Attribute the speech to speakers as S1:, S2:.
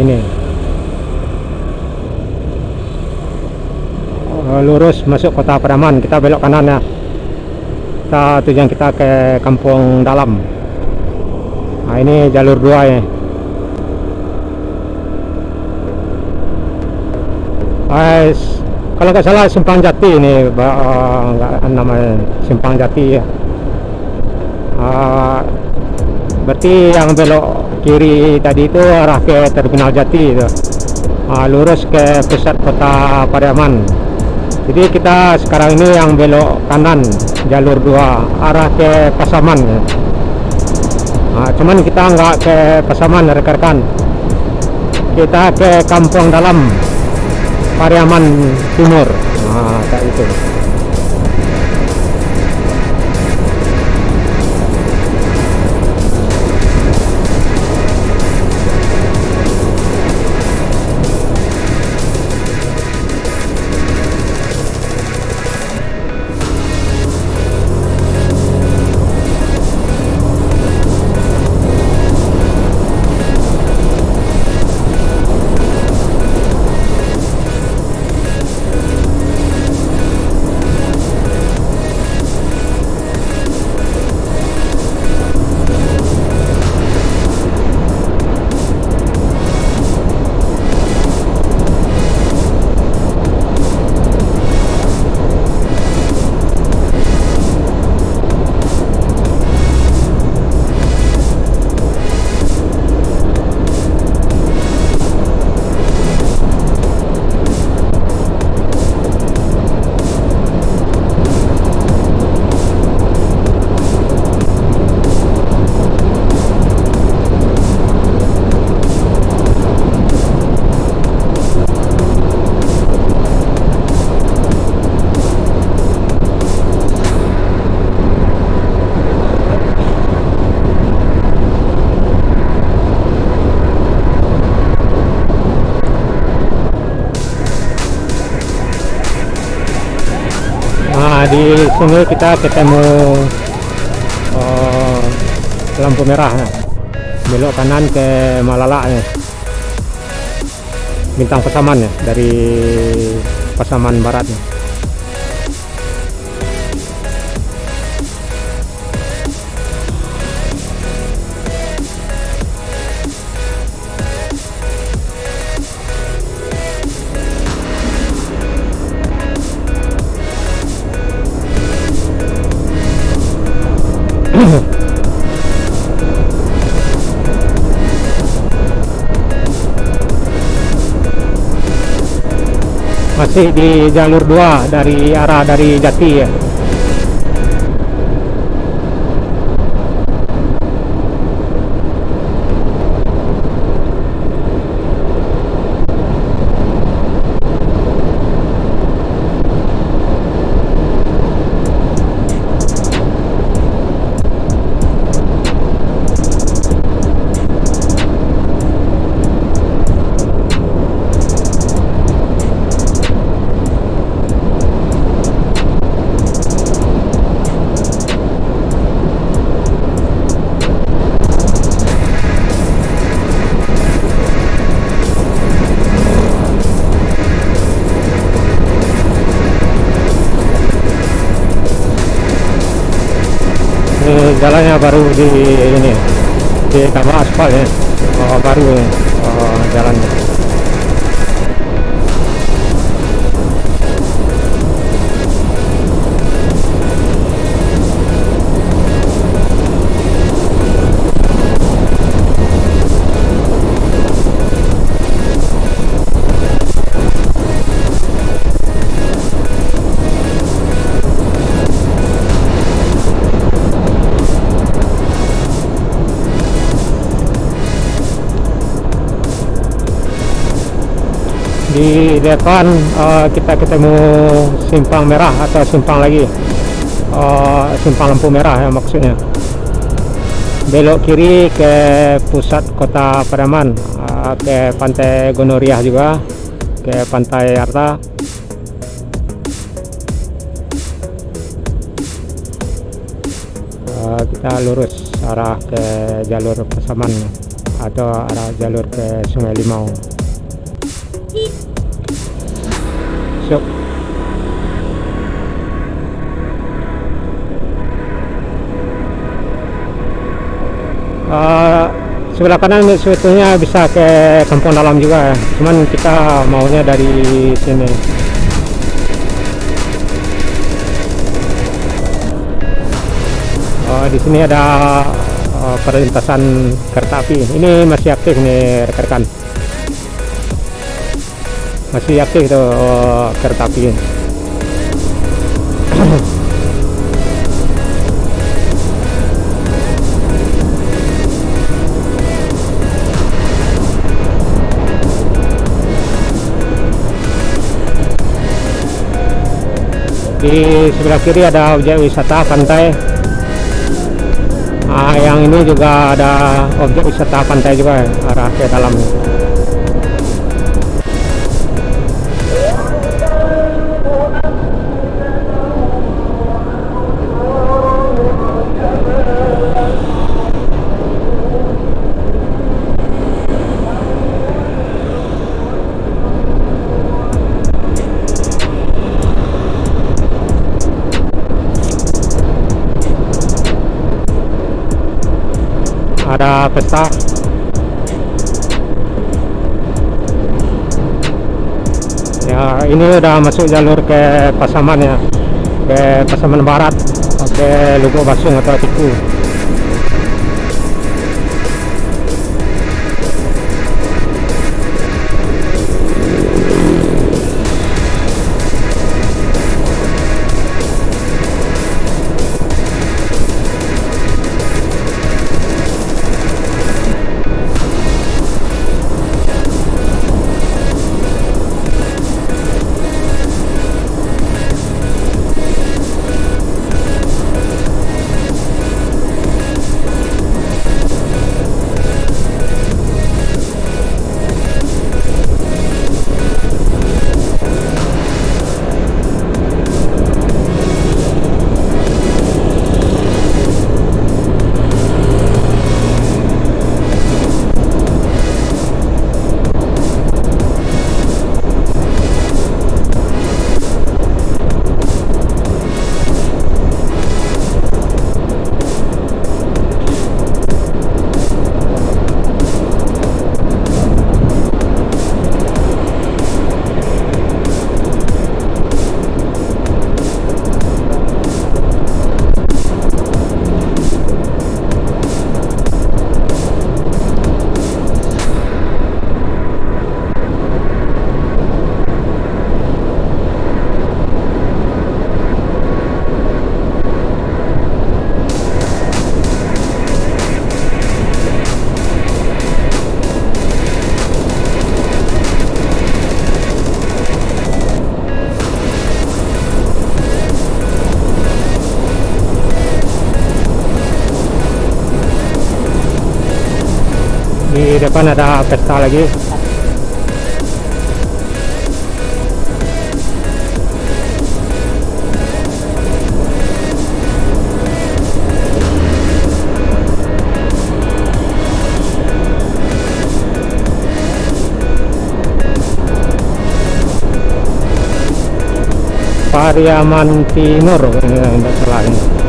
S1: ini. Lurus masuk kota Pariaman, kita belok kanan ya. Tujuan kita ke Kampung Dalam. Nah, ini jalur 2 ya. Kalau nggak salah Simpang Jati ini, namanya Simpang Jati ya. Berarti yang belok kiri tadi itu arah ke Terminal Jati itu. Lurus ke pusat kota Pariaman. Jadi kita sekarang ini yang belok kanan jalur 2 arah ke Pasaman ya. Cuman kita nggak ke Pasaman rekan-rekan, kita ke Kampung Dalam Pariaman Timur. Kayak itu. Di sini kita ketemu lampu merah ya. Belok kanan ke Malala ya. Bintang Pasaman ya, dari Pasaman Barat ya. Masih di jalur 2 dari arah dari Jati ya. Jalannya baru di ini, ditambah aspal ya. Baru ya, jalannya. Di depan kita ketemu simpang merah atau simpang lagi, simpang lampu merah ya maksudnya. Belok kiri ke pusat kota Pariaman, ke Pantai Gonoriah juga, ke Pantai Arta. Kita lurus arah ke jalur Pasaman. atau arah jalur ke Sungai Limau. So, sebelah kanan sebetulnya bisa ke kampung dalam juga, cuman kita maunya dari sini. Di sini ada perlintasan kereta api. Ini masih aktif nih rekan-rekan, masih aktif tuh kereta api. Di sebelah kiri ada objek wisata pantai. Yang ini juga ada objek wisata pantai juga, arah ke dalam. Ada pesta. Ya, ini udah masuk jalur ke Pasaman ya, ke Pasaman Barat, ke Lubuk Basung atau Tiku. Di depan ada pesta lagi. Pariaman Timur ini tidak salah ini.